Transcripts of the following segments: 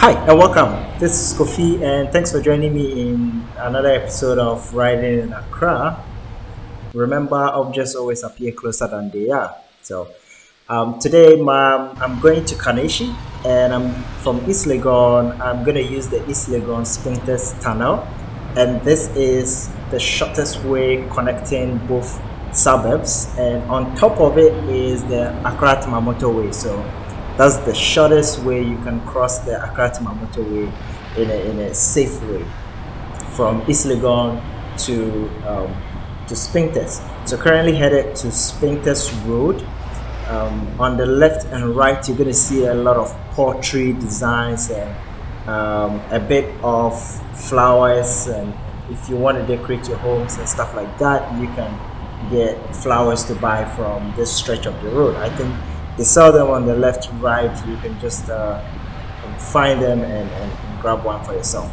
Hi and welcome. This is Kofi, and thanks for joining me in another episode of Riding in Accra. Remember, objects always appear closer than they are. Today, I'm going to Kaneshie, and I'm from East Legon. I'm going to use the East Legon Spintex tunnel, and this is the shortest way connecting both suburbs. And on top of it is the Accra motorway. So that's the shortest way you can cross the Accra motorway in a safe way from East Legon to Spintex. So currently headed to Spintex Road. On the left and right, you're going to see a lot of pottery designs and a bit of flowers. And if you want to decorate your homes and stuff like that, you can get flowers to buy from this stretch of the road. I think they sell them on the left, right. You can just find them and grab one for yourself.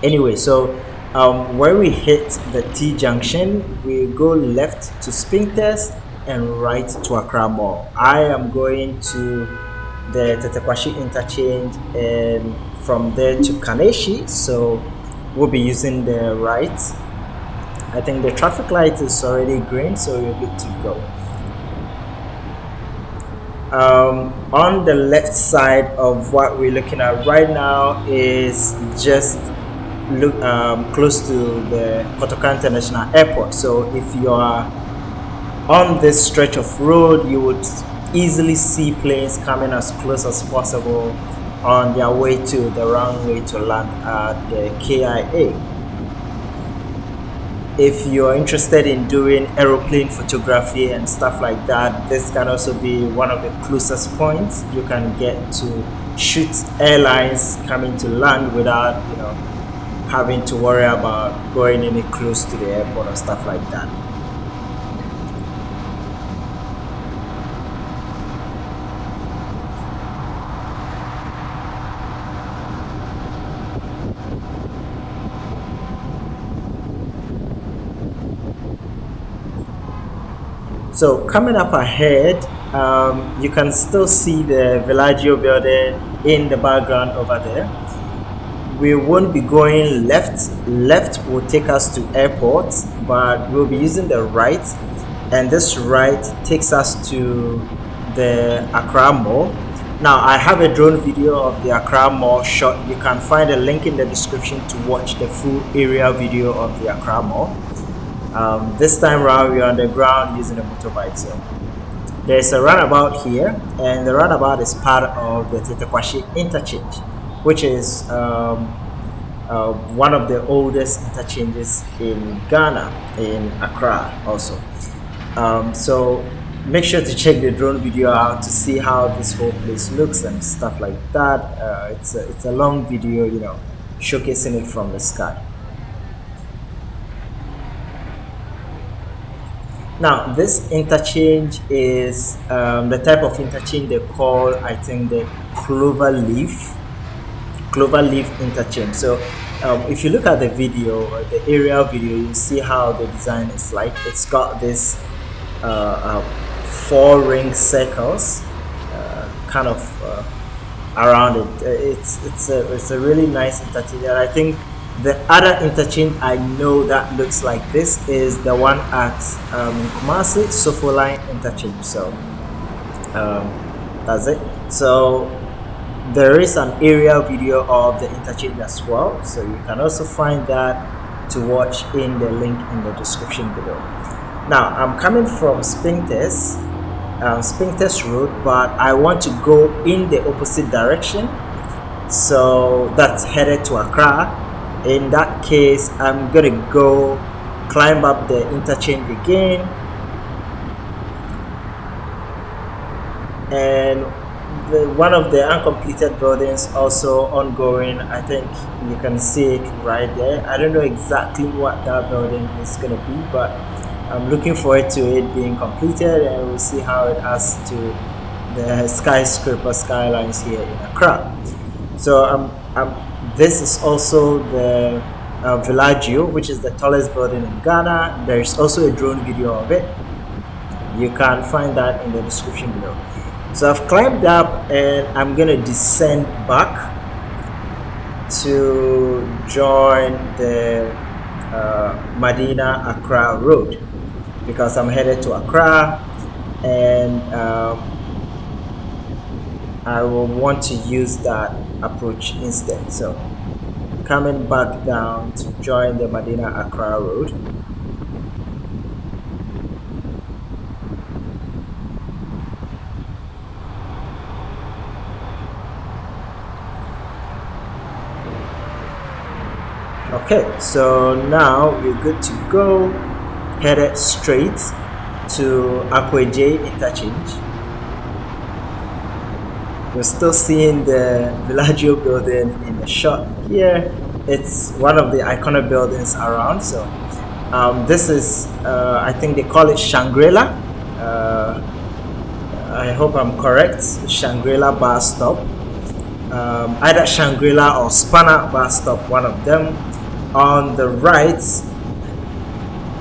Anyway, where we hit the T junction, we go left to Spintex and right to Accra Mall. I am going to the Tetteh Quarshie Interchange and from there to Kaneshie, so we'll be using the right. I think the traffic light is already green, so you're good to go. On the left side of what we're looking at right now is just close to the Kotoka International Airport. So if you are on this stretch of road, you would easily see planes coming as close as possible on their way to the runway to land at the KIA. If you're interested in doing aeroplane photography and stuff like that, this can also be one of the closest points you can get to shoot airlines coming to land without having to worry about going any close to the airport or stuff like that. So coming up ahead, you can still see the Villagio building in the background over there. We won't be going left. Left will take us to airport, but we'll be using the right, and this right takes us to the Accra Mall. Now, I have a drone video of the Accra Mall shot. You can find a link in the description to watch the full aerial video of the Accra Mall. This time around, we're on the ground using a motorbike. So there's a roundabout here, and the roundabout is part of the Tetteh Quarshie Interchange, which is one of the oldest interchanges in Ghana, in Accra also. So make sure to check the drone video out to see how this whole place looks and stuff like that. It's a long video, showcasing it from the sky. Now, this interchange is the type of interchange they call, I think, the clover leaf interchange. So if you look at the video, the aerial video, you see how the design is like. It's got this 4 ring circles kind of around it. It's a really nice interchange, and I think the other interchange I know that looks like this is the one at Nkrumah Interchange. So that's it. So there is an aerial video of the interchange as well, so you can also find that to watch in the link in the description below. Now, I'm coming from Spintex Road, but I want to go in the opposite direction, so that's headed to Accra. In that case, I'm gonna go climb up the interchange again, and one of the uncompleted buildings also ongoing. I think you can see it right there. I don't know exactly what that building is gonna be, but I'm looking forward to it being completed, and we'll see how it adds to the skyscraper skylines here in Accra. So this is also the Villagio, which is the tallest building in Ghana. There is also a drone video of it. You can find that in the description below. So I've climbed up and I'm gonna descend back. to join the Medina Accra road, because I'm headed to Accra, and I will want to use that approach instead. So coming back down to join the Medina Accra road. Okay, so now we're good to go. Headed straight to Adjei Interchange. We're still seeing the Villagio building in the shot here. It's one of the iconic buildings around. So this is, I think they call it Shangri-La. I hope I'm correct. Shangri-La bus stop. Either Shangri-La or Spanner bus stop, one of them. On the right,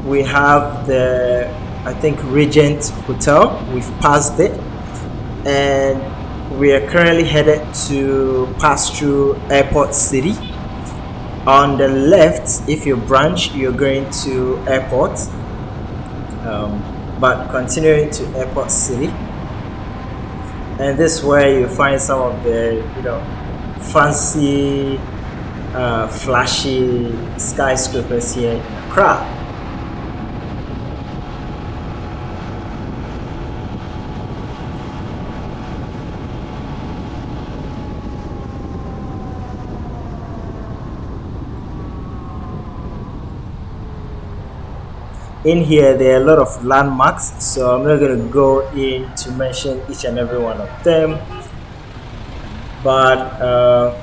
we have the, I think, Regent Hotel. We've passed it, and we are currently headed to pass through Airport City. On the left, if you branch, you're going to Airport, but continuing to Airport City. And this is where you find some of the, fancy, flashy skyscrapers here in Accra. In here, there are a lot of landmarks, so I'm not going to go in to mention each and every one of them, but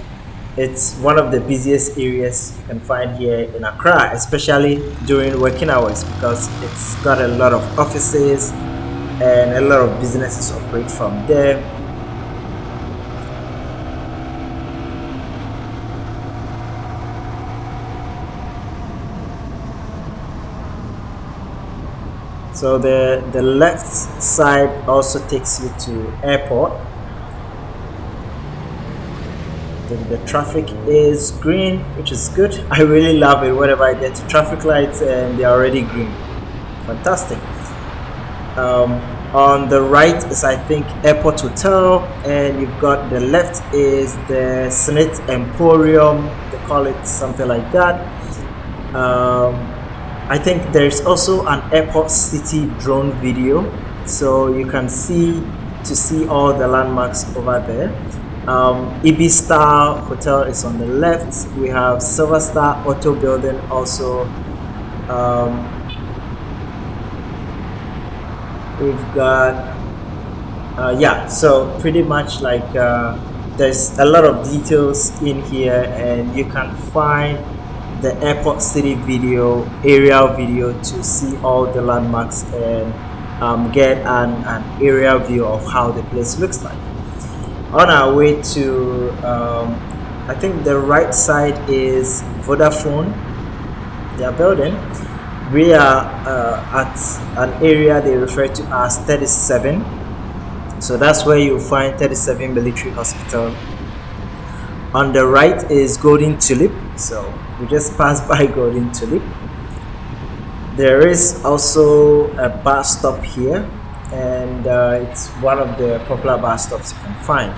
it's one of the busiest areas you can find here in Accra, especially during working hours, because it's got a lot of offices and a lot of businesses operate from there. So the left side also takes you to airport. The traffic is green, which is good. I really love it whenever I get to traffic lights and they're already green. Fantastic. On the right is, I think, Airport Hotel, and you've got the left is the Senate Emporium. They call it something like that. I think there's also an Airport City drone video, so you can see all the landmarks over there. Ibis Star Hotel is on the left. We have Silver Star Auto Building also. We've got so pretty much like there's a lot of details in here, and you can find the Airport City video, aerial video, to see all the landmarks and get an aerial view of how the place looks like. On our way to, I think the right side is Vodafone, their building. We are at an area they refer to as 37. So that's where you'll find 37 Military Hospital. On the right is Golden Tulip. So we just passed by Golden Tulip. There is also a bus stop here, and it's one of the popular bus stops you can find.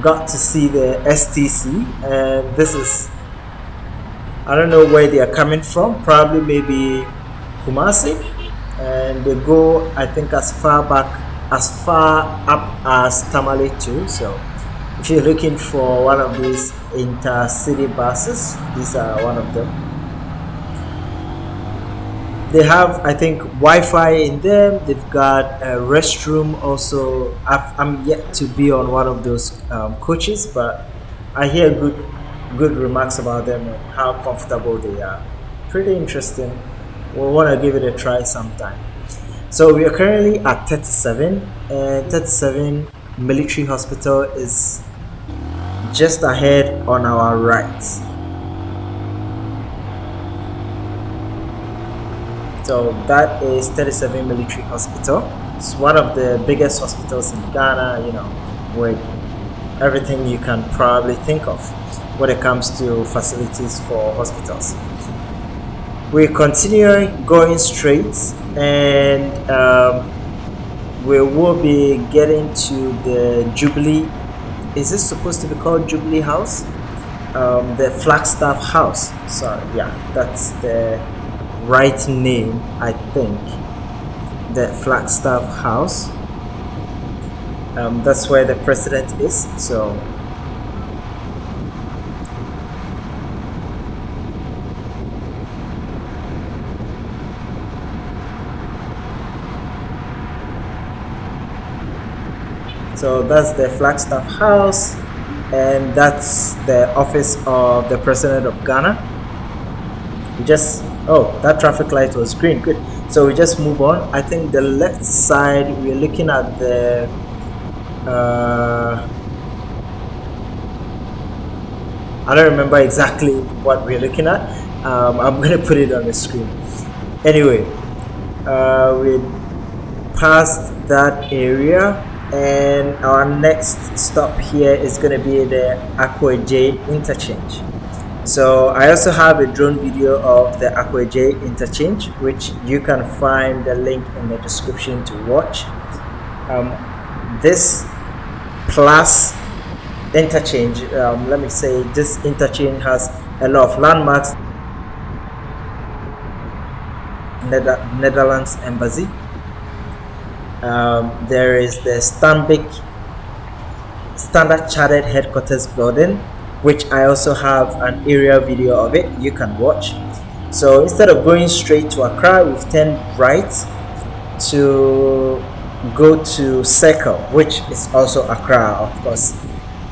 Got to see the STC, and this is, I don't know where they are coming from, probably maybe Kumasi, and they go, I think, as far up as Tamale too. So if you're looking for one of these intercity buses, these are one of them. They have, I think, Wi-Fi in them. They've got a restroom also. I'm yet to be on one of those coaches, but I hear good remarks about them and how comfortable they are. Pretty interesting. We'll want to give it a try sometime. So we are currently at 37, and 37 Military Hospital is just ahead on our right. So that is 37 Military Hospital. It's one of the biggest hospitals in Ghana, with everything you can probably think of when it comes to facilities for hospitals. We continue going straight, and we will be getting to the Jubilee. Is this supposed to be called Jubilee House? The Flagstaff House. Sorry, yeah, that's the right name, I think. The Flagstaff House. That's where the president is. So that's the Flagstaff House, and that's the office of the president of Ghana. We just, oh, that traffic light was green. Good. So we just move on. I think the left side, we're looking at the I don't remember exactly what we're looking at. I'm gonna put it on the screen. Anyway, we passed that area, and our next stop here is gonna be the Adjei Interchange. So I also have a drone video of the Adjei Interchange, which you can find the link in the description to watch. This plus interchange, let me say, this interchange has a lot of landmarks. Netherlands Embassy. There is the Standard Chartered Headquarters building, which I also have an aerial video of it you can watch. So instead of going straight to Accra, we've turned right to go to Circle, which is also Accra, of course.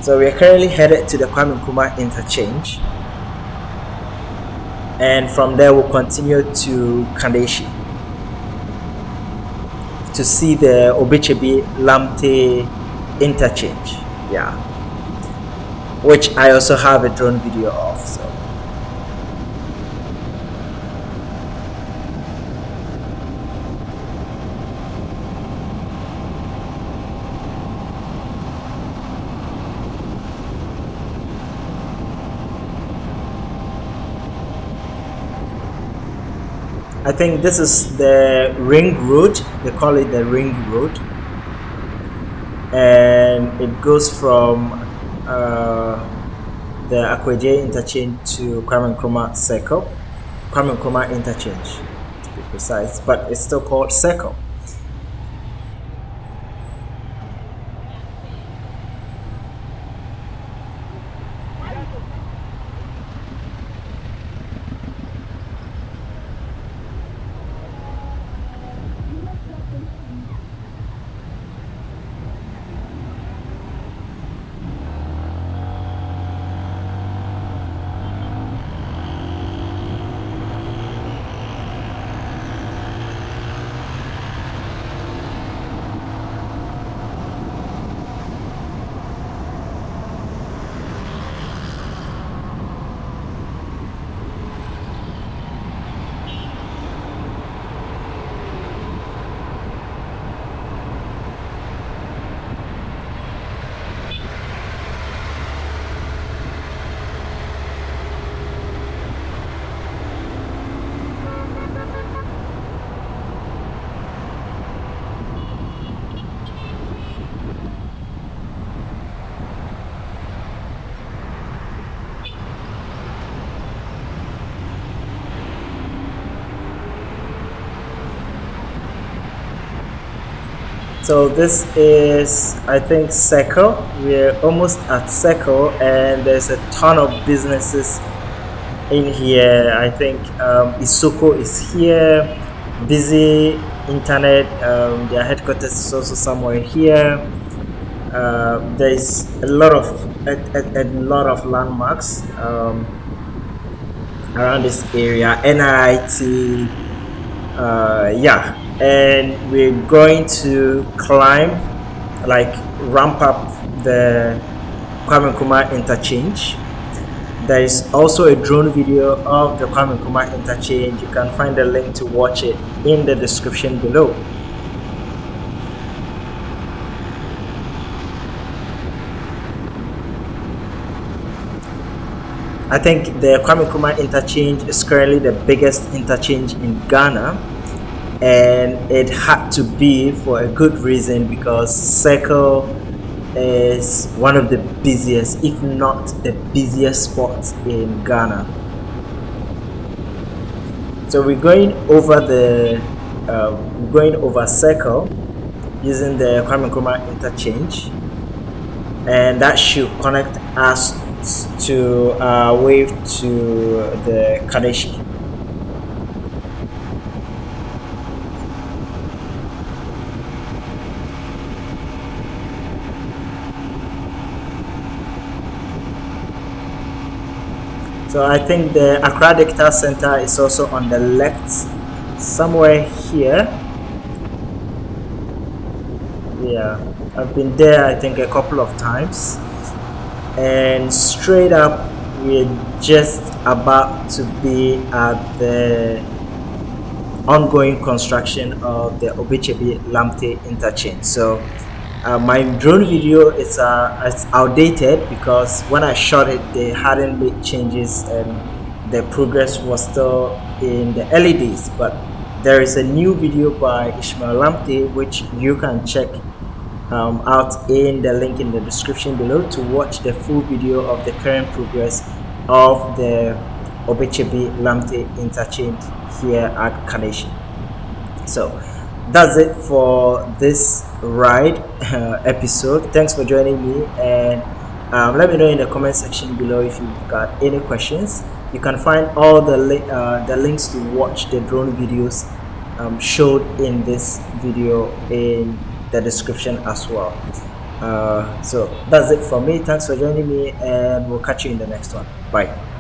So we are currently headed to the Kwame Nkrumah Interchange, and from there we'll continue to Kaneshie to see the Obetsebi Lamptey Interchange, yeah, which I also have a drone video of. So I think this is the ring road. They call it the ring road, and it goes from the Adjei Interchange to Kwame Nkrumah Circle, Kwame Nkrumah Interchange to be precise, but it's still called Circle. So this is, I think, Circle. We're almost at Circle, and there's a ton of businesses in here. I think Isoko is here. Busy Internet, their headquarters is also somewhere here. There's a lot of landmarks around this area. NIT, yeah. And we're going to climb, like ramp up the Kwame Nkrumah Interchange. There is also a drone video of the Kwame Nkrumah Interchange. You can find the link to watch it in the description below. I think the Kwame Nkrumah Interchange is currently the biggest interchange in Ghana, and it had to be for a good reason because Circle is one of the busiest, if not the busiest spots in Ghana. So we're going over Circle using the Kwame Nkrumah Interchange, and that should connect us to wave to the Kaneshie. So I think the Accra Data Center is also on the left, somewhere here. Yeah, I've been there I think a couple of times. And straight up, we're just about to be at the ongoing construction of the Obetsebi Lamptey interchange. So my drone video is outdated because when I shot it, they hadn't made changes and the progress was still in the early days. But there is a new video by Ishmael which you can check out in the link in the description below to watch the full video of the current progress of the Obetsebi Lamptey interchange here at Kaneshie. So that's it for this ride episode. Thanks for joining me, and let me know in the comment section below if you've got any questions. You can find all the links to watch the drone videos showed in this video in the description as well. So that's it for me. Thanks for joining me, and we'll catch you in the next one. Bye.